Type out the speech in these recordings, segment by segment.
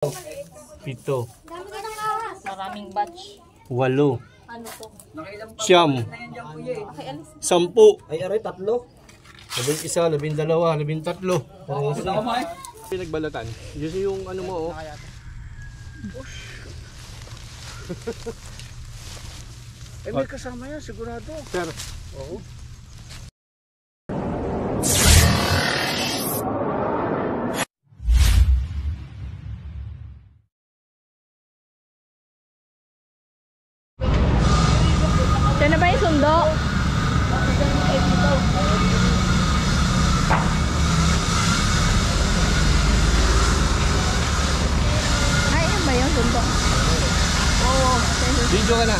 7. Maraming batch. 8. Ano to? 9. Okay, alis. 10. Ay, aray, 3. 11, 12, 13. Pinagbalatan. Yun yung ano mo, oh. Eh, may kasama yan, sigurado. Sir. Oo. Diyan na ba yung sundo? Ay, yan ba yung sundo? Oo. Video ka na.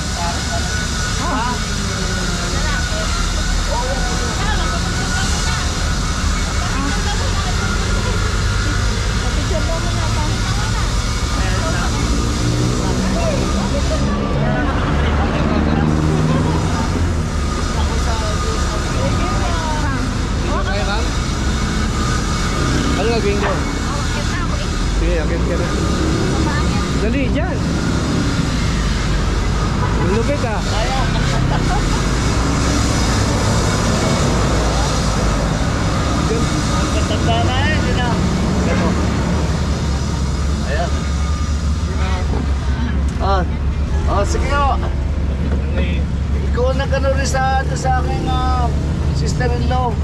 Picture mo muna pa. Video kayo, ma'am? Ano gagawin mo? Sige, akit ka na. Dali, dyan. Lupit ah. Ang katanda na eh, yun na. Ito. Ayan. Sige o. Ikaw na gano'n rin sa aking sister-in-law.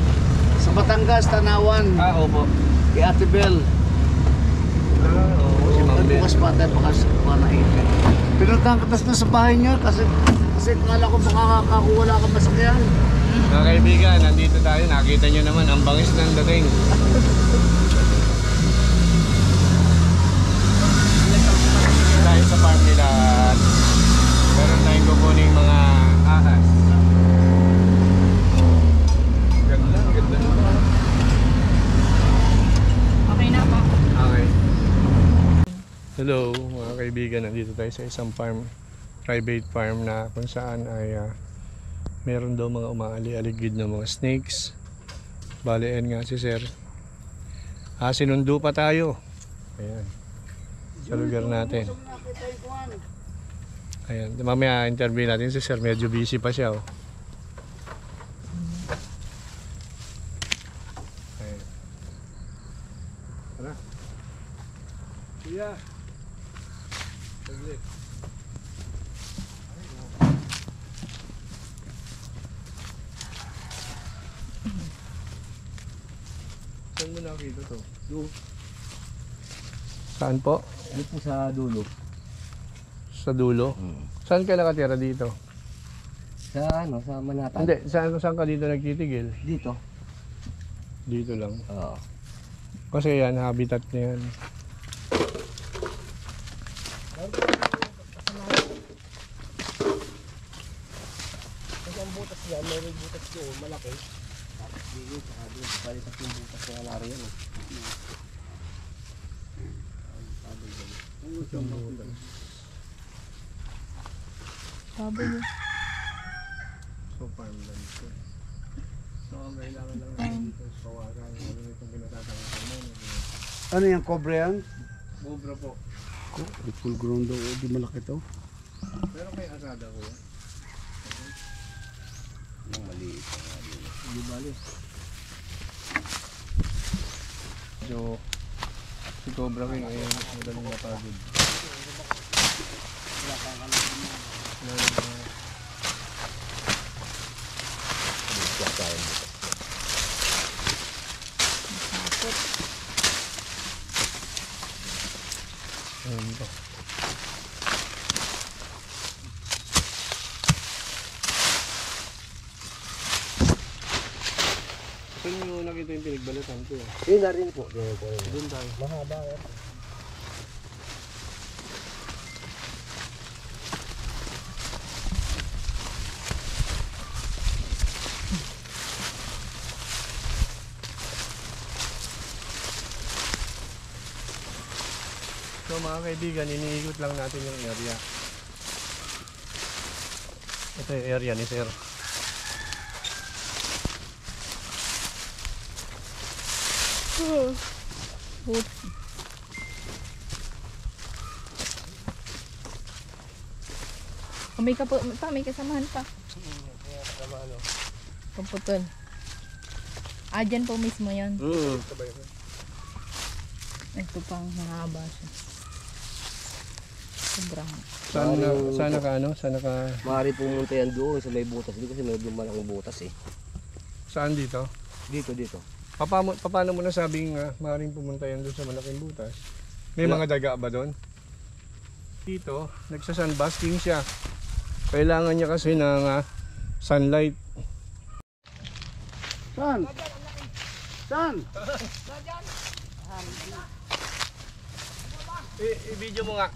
Sa Batangas, Tanawan. Opo. Kay Ate Bel. Oo, si Ma'am Bel. Bukas pa tayo nakita. Pinuntahan ka na sa bahay niyo kasi kala ko baka wala ka masakyan. Mga kaibigan, nandito tayo. Nakita nyo naman, ang bangis ng dating. Tayo sa farm nila. Meron tayong kukuning mga ahas. Ganda, ganda naman. Okay na po. Okay. Hello mga kaibigan, nandito tayo sa isang farm, private farm na kung saan ay meron daw mga umaali-aligid na mga snakes. Bale, ayan nga si sir. Sinundo pa tayo. Ayan. Sa lugar natin. Ayan. Mamaya interview natin si sir. Medyo busy pa siya. Oh. Ayan. Tara. Kuya. Saglit. Saan mo nakita to? Saan po? Dito sa dulo. Sa dulo? Saan ka nakatira dito? Sa Manhattan. Hindi, saan ka dito nagtitigil? Dito. Dito lang. Oo. Kasi yan, habitat niya yan. Kasi ang butas yan, may butas doon, malaki. Tapos dito, saka doon, balitas yung butas na lari yan. Sabi niyo. So, farmland ko. So, ang kailangan lang natin dito is pawakan. Ano itong pinatatangasan mo? Ano yung cobra yan? Cobra po. Full grown daw, di malaki to. Pero may asada ko yan. Yung maliit. Hindi bali. So, si Cobra King ay madaling mapagod. Ayan po. Saan nyo nakita yung pinagbalatan ko? Eh, narin po. Doon tayo. Mahaba yan. So mga kaibigan, iniikot lang natin yung area. Ito yung area ni Sir. May kasamahan pa. Kaya kasama ano. Puputol. Dyan po mismo yun. Sabay ko. Ito pang mahaba siya. Sobrang. Sana ka ano? Sana ka... Maaari pumunta yan doon sa may butas dito kasi may malaking butas eh. Saan dito? Dito. Paano mo nasabing maaaring pumunta yan doon sa malaking butas? May mga daga ba doon? Dito, nagsa-sunbasking siya. Kailangan niya kasi ng sunlight. Saan? I-video mo nga.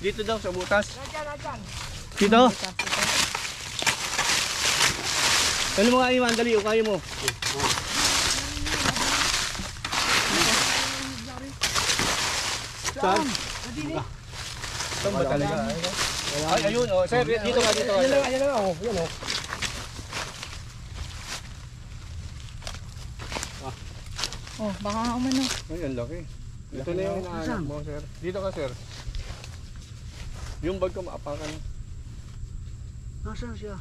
Dito daw sa butas. Dito? Ano mo nga Iwan, dali, ukay mo. Saan? Saan ba talaga? Ay, ayun oh. Sir, dito nga. Yan na, oh. Yan oh. Baka umano. Ay, ang laki. Ito na yung hinahanap mo, sir. Dito ka, sir. Yung bag ko maapakan. Nasaan siya?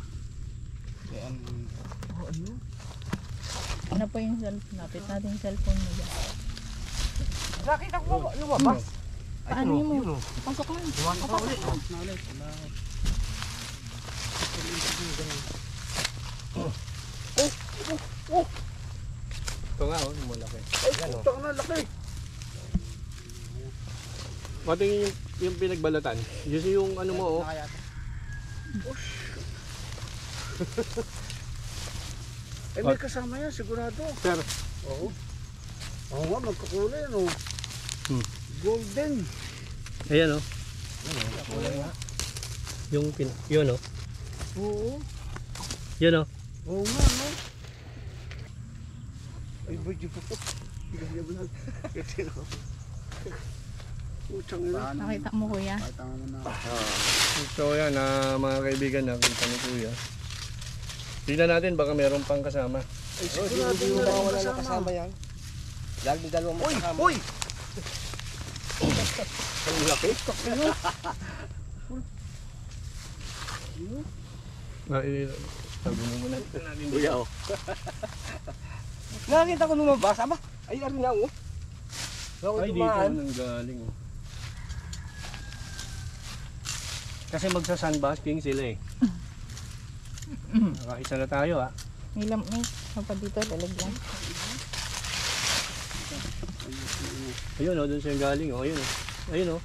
Ano po yung cellphone? Lapit natin yung cellphone mo dyan. Nakita ko ba? Lumabas? Paano mo? Pasok na. Pumasok ka ulit. Ito nga, oh, yung malaki. Ay, putang na, laki. Pati yung pinagbalatan. Yun yung ano mo, oh. Eh, may kasama yan, sigurado. Sir, Oo. Oo nga, magkakulay, no? Golden. ayan, oh. Kulay nga. Yun, oh. Oo. Yun, oh. Oo nga, no? Ay, ba, di po po. Utang ina. Nakita mo kuya? So, yan, mga kaibigan, nakita ni Kuya. Tingnan natin, baka meron pang kasama. Ay, sigurado Hindi na wala rin na kasama yan. Laging dalawang Uy! magkasama. Uy! Ang laki. Sabi mo muna. Kuya, oh. Nakakita ko lumabas. Aba, ay ano na, oh. Ay, dito nang galing, oh. Kasi magsa-sunbasking sila, eh. Nakaisa na tayo, ah. May pa dito, lalagyan. Ayun, oh, doon siya galing, oh. Ayun, oh. Ayun, oh.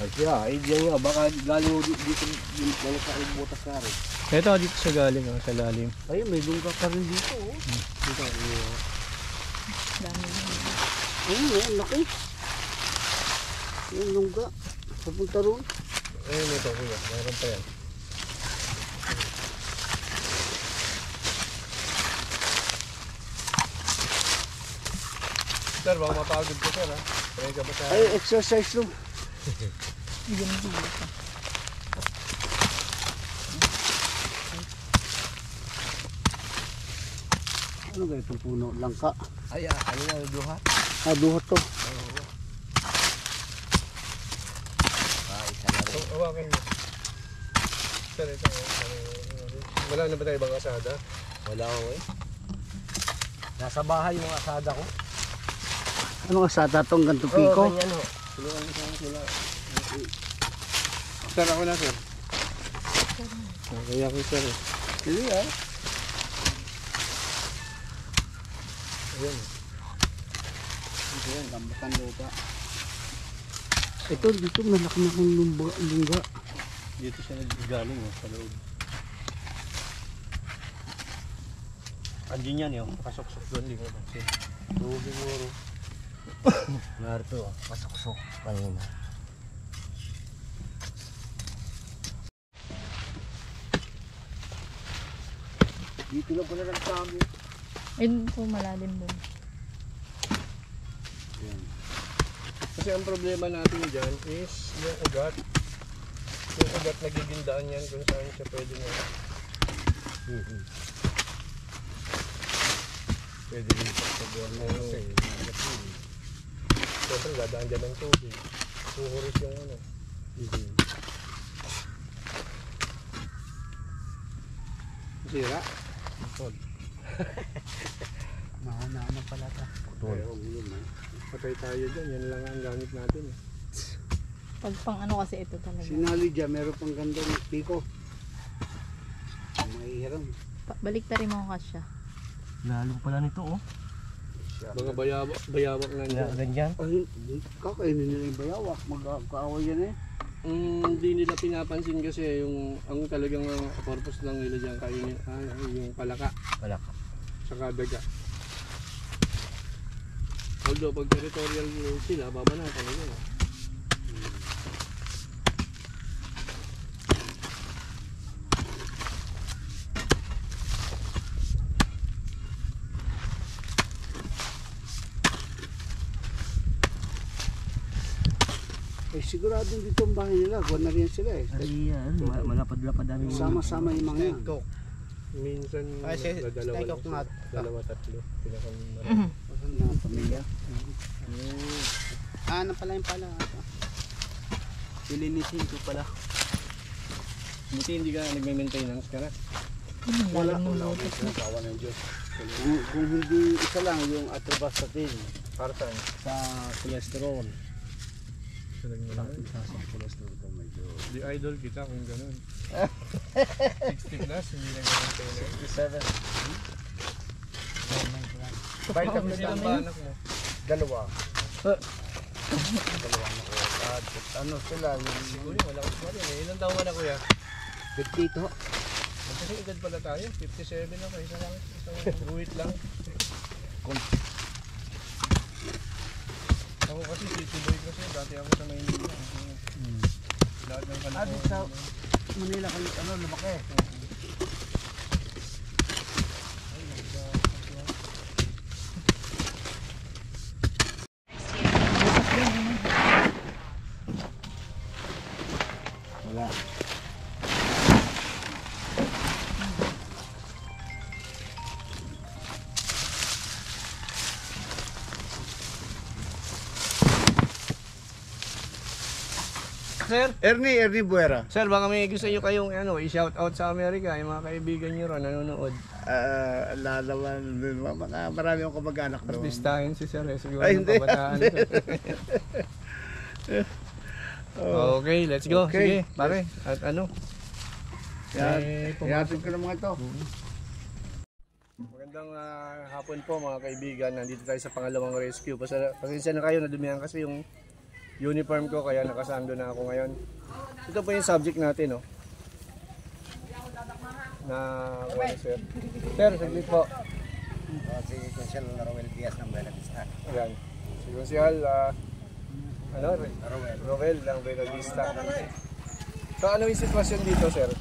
Ay siya, ay diyan nga. Baka galing mo dito sa butas na rin. Ito, dito siya galing, oh, sa lalim. Ay, may lungga ka rin dito, oh. Dito, oh. Dami na. Ayun, ang laki. Yung lungga. Papunta ron. Ayun, ito, Kuya. Meron pa yan. Sir, baka mapagod ko, sir, ha? Kaya ka ba sa... Ay, exercise room. Bigyan mo dito. Ano ba itong puno? Langka. Ay, ano na, duhat. Duhat to. Isa na rin. Hawakan mo. Sir, ito. Wala na ba tayo ibang asada? Wala ko, eh. Nasa bahay yung asada ko. Ano nga sa tatong ganito piko? Oo, ganyan, oh. Tulungan ko sila. Sir, ako na, sir. Kaya ako, sir. Hindi ah. Ayan. Ito yan, lambakan lupa. Ito, dito malaki na kong lungga. Dito siya naggaling, oh, sa loob. Andiyan yan, yun. Nakasuksok doon, hindi ko napansin. Oo, siguro. Narito, oh. Pasok-sok kanina. Dito lang pala nagsabi. Ayun po malalim doon. Kasi ang problema natin dyan is yung ugat. Yung ugat nagigindaan yan kung saan siya pwede nga. Pwede rin sa buwan na kasi. Siyempre dadaan dyan ng tubig. Suhuris yung ano. Sira. Mahana na pala ta. Patay tayo dyan. Yan lang ang gamit natin. Pag pang ano kasi ito talaga. Sinali dyan, meron pang ganda ng piko. Mahihiram. Balik ta rin mo kasya. Lalo pala nito oh. Mga bayawak na niya. Ganyan. Ay, kakainin nila yung bayawak. Magkaaway yan eh. Hindi nila pinapansin kasi yung ang talagang purpose lang nila dyan kainin yung palaka. Palaka. Saka daga. Although pag territorial sila, babanatan nila. Eh siguradong dito ang bahay nila. Kuha na rin sila eh. Ay, malapad-lapad ang Sama-sama yung mga yan. Minsan dalawa tatlo. Pinakamarami. Mga pamilya. Ano pala yung pala? Ilinisin ko pala. Buti hindi ka nagme-maintenance ka na. Wala ng lotus na. Kawan ng Diyos. Kung hindi isa lang yung atorvastatin Para saan? sa cholesterol. Sa Cholesterol ko medyo. Di idol kita kung ganun. 60 plus, hindi nag-maintenance. 67. Vitamins lang ba anak mo? Dalawa. Dalawa na ko. At ano sila yung Siguro wala ko pa rin eh. Ilang taon ka na kuya? 52. Kasi edad pala tayo. 57 na pa. Isang guhit lang. Ako kasi city boy kasi. Dati ako sa Maynila. Lahat ng At sa Manila kayo ano lumaki. Wala. Sir? Ernie Buera. Sir, baka may gusto nyo kayong i-shout out sa Amerika. Yung mga kaibigan nyo ron, nanonood. Lalaman mga marami akong kamag-anak doon. Artistahin si Sir. Siguro Ay, ng hindi. kabataan. Okay, let's go. Okay. Sige, pare. At ano? Ihatid ko ng mga ito. Magandang hapon po mga kaibigan. Nandito tayo sa pangalawang rescue. Pasensya na kayo, nadumihan kasi yung uniform ko kaya nakasando na ako ngayon. Ito po yung subject natin, no? Na ano, sir? Sir, saglit po. Si Consiel Roel Diaz ng Bella Vista. Ayan. Si Consiel, Roel ng Bella Vista. So ano yung sitwasyon dito, sir?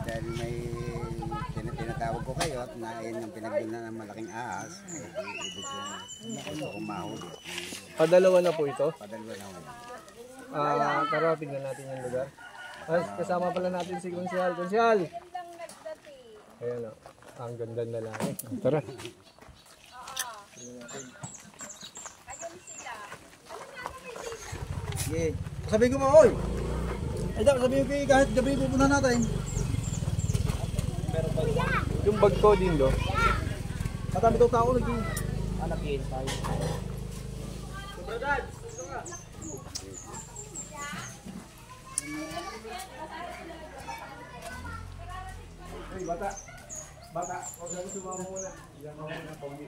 Dahil may tinatawag ko kayo at nain ng pinagbilan ng malaking ahas, ibig ko kumahuli. Padalawa na po ito. Padalwa na wala. Tara, tingnan natin yung lugar. Kasama pala natin si Consiel. Consiel! Ayan o. Ang ganda na lalaki. Tara. Sige. Sabihin ko mo, oy! Ay, sabihin ko kahit gabi pupunta natin. Yung bag ko din do. Katami daw tao lagi. Nag-iin tayo. Hey, bata. Bata, huwag na sumama muna. Diyan mo muna pogi.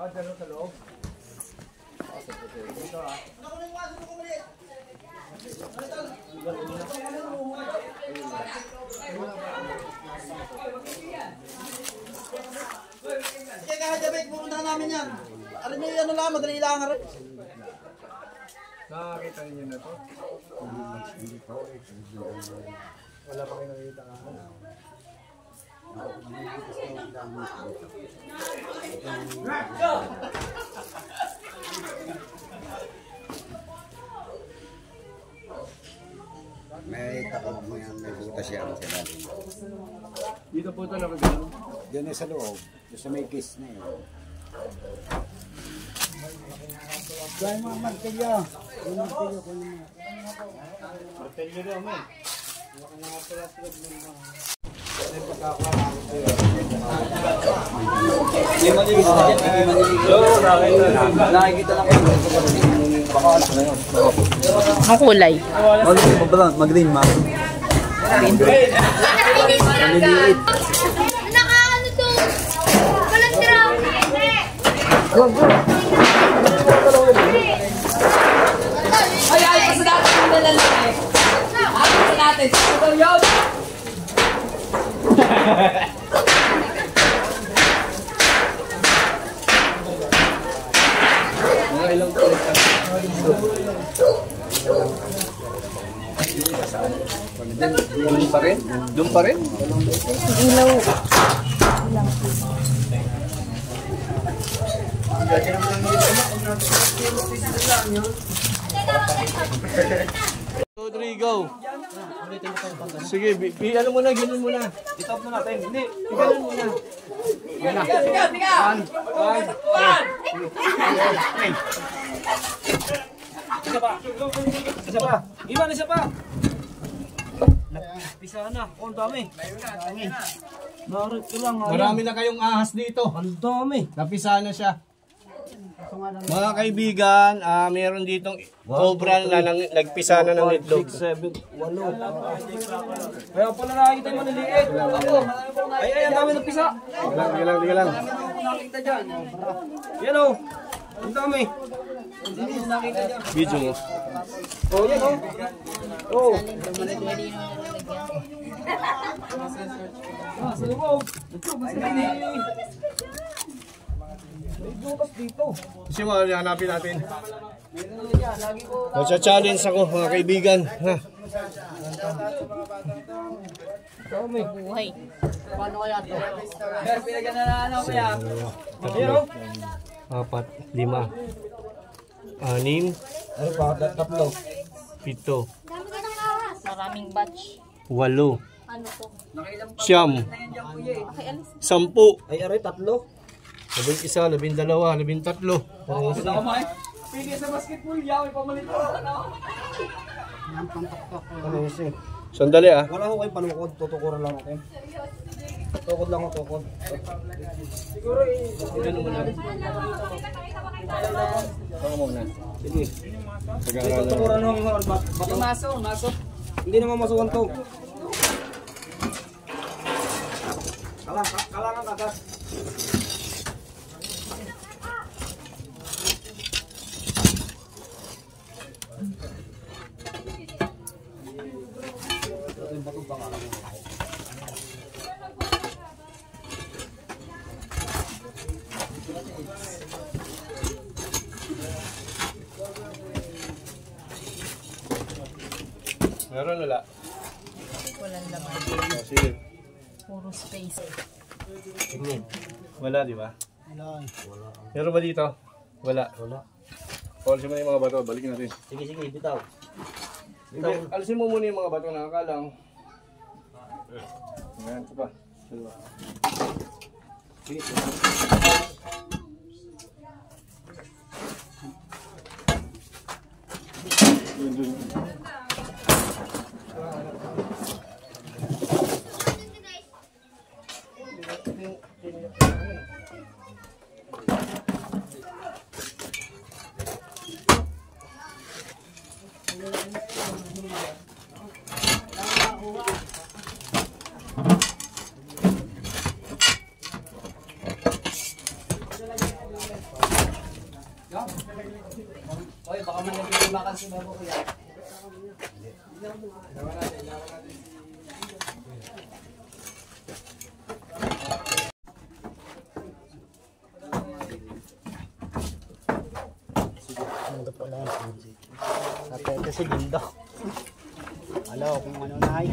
Dyan sa loob. Dito Kaya kahit gabi pupunta namin yan. Alam niyo ano lang, madali lang rin. Nakakita ninyo na to? Wala pa kayo nakikita ka. May takot mo yan. Dito po ito nakagano. Diyan na sa loob. Doon sa may case na yun. Kaya mga martilyo. Yung martilyo ko naman. Martilyo daw mo. Nakikita lang kayo. Baka ano na yun. Ang kulay. Mag-green, ma'am. Maliliit. Nakaano to? Walang tira. Ay, kasi natin yung nalalaki. Kasi natin. Ito yun. Mga ilang kulit. Doon pa rin? Doon pa rin? Ilaw. Rodrigo. Sige, ano muna, ganun muna. Itop na natin. Hindi. Ganun muna. Isa pa. Isa pa. Iwan, isa pa. Pisa na. Oh, ang dami. Narito lang. Marami na kayong ahas dito. Ang dami. Napisa na siya. Mga kaibigan, meron ditong cobra na nagpisa na ng itlog. 6, 7, 8. Kaya pala nakikita yung maliliit. Ako. Ay, ang dami ng pisa. Di lang. Nakikita dyan. Yan o. Ang dami. Video mo. Oh, yan o. Oh. Sa loob. May butas dito. Kasi mga hanapin natin. Magsa-challenge ako mga kaibigan. Ha? Buhay. Pero pinagyan na ano kaya. Pero, 4, 5, 6, ano pa? Tatlo. 7, Maraming batch. 8, Ano to? 9, 10, Ay, aray, tatlo. 11, 12, 13. Pili sa basketball, yaw, ipamalit ko. Ano yun? Sandali ah. Wala ko kayong panukod. Tutukuran lang natin. Tukod lang ako, tukod. Siguro Ganun muna. Ako muna. sige. Pag-aaralan. Tutukuran lang ako. Yung maso. Hindi naman masukan to. Kalangan kagat. Meron wala? Walang laman. Sige. Puro space. Wala, di ba? Meron ba dito? Wala. Alisin mo na yung mga bato. Balikin natin. Sige, bitaw. Alisin mo muna yung mga bato na nakalang. Ayan, ito pa. Dalawa. Dun. Oy, baka man nagbibimakan si Babo kuya. Ito si Dindo. Alam kung ano na ay.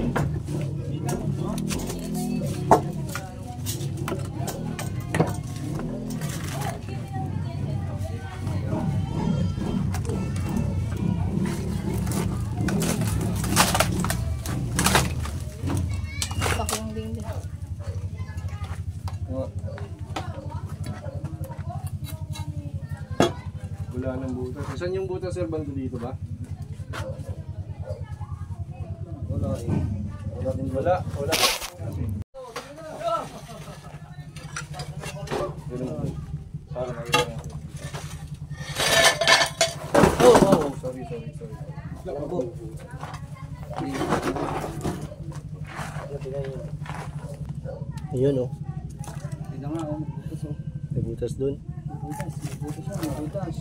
Bakong din din. Wala nang butas. Saan yung butas sir? Banda dito ba? Wala eh. Wala din. Wala. Para makita natin. Oh, sorry. Ayun oh. Tignan nga, butas oh. May butas dun. Butas.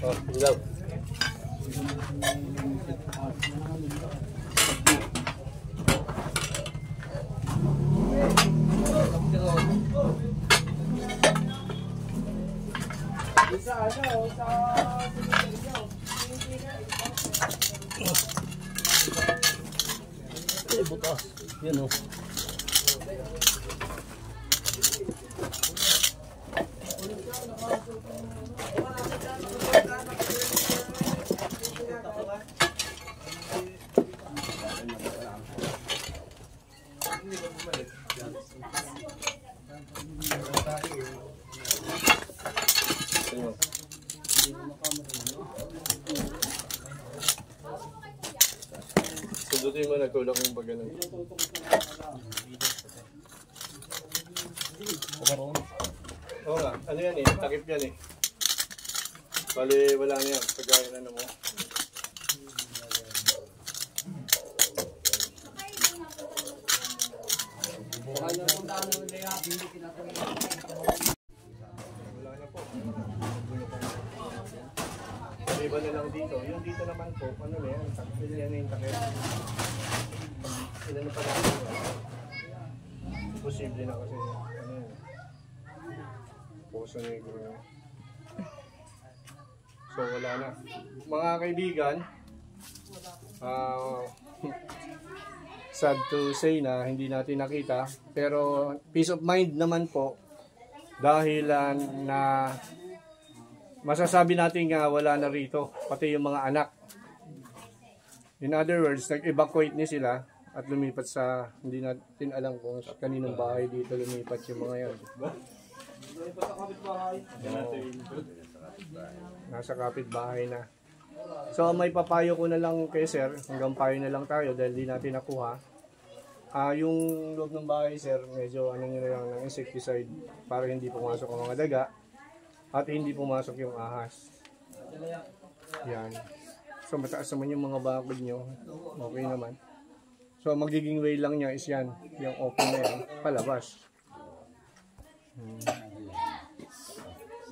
Oh, ilaw. Ay, butas. Yan o. Sundutin mo, nagtulak yung pag ganun. Oo nga, ano yan eh, takip yan eh. Bali, wala na yan, pagkain ano mo. Wala na po. Iba na lang dito. Yung dito naman po, ano na yan, takip yan na yung takip. Ilan na pala ito. Posible na kasi, ano yan. Puso negro na. So wala na. Mga kaibigan, sad to say na hindi natin nakita, pero peace of mind naman po dahil na masasabi natin nga wala na rito, pati yung mga anak. In other words, nag-evacuate ni sila at lumipat sa, hindi natin alam kung sa kaninong bahay dito lumipat yung mga yan. Nasa kapitbahay na. So may papayo ko na lang kay sir, hanggang payo na lang tayo dahil di natin nakuha. Yung loob ng bahay sir, medyo ano nyo na lang ng insecticide para hindi pumasok ang mga daga at hindi pumasok yung ahas. Yan. So mataas naman yung mga bakod nyo, okay naman. So magiging way lang niya is yan, yung open na yan, palabas.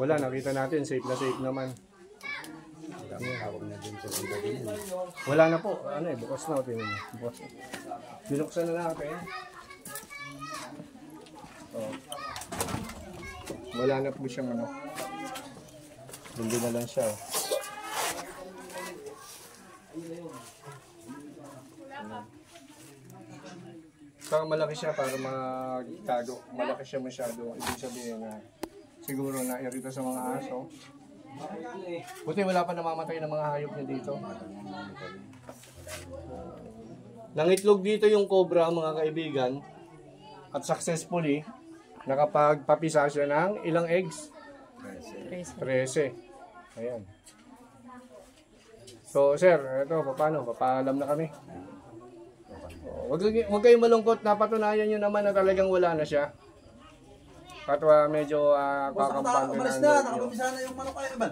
Wala, nakita natin, safe na safe naman. Wala na po, ano eh, bukas na, tingnan mo. Bukas na. Binuksan na natin. Oh. Wala na po siyang ano. Hindi na lang siya. Saka malaki siya para magtago. Malaki siya masyado. Ibig sabihin na siguro na irita sa mga aso. Buti wala pa namamatay ng mga hayop niya dito. Nangitlog dito yung cobra mga kaibigan. At successfully, nakapagpapisa siya ng ilang eggs? 13. Ayan. So sir, ito, paano? Papaalam na kami. Huwag kayong malungkot, napatunayan nyo naman na talagang wala na siya. At medyo kakampante na. Umalis na, nakapamisa na yung manok ay iban.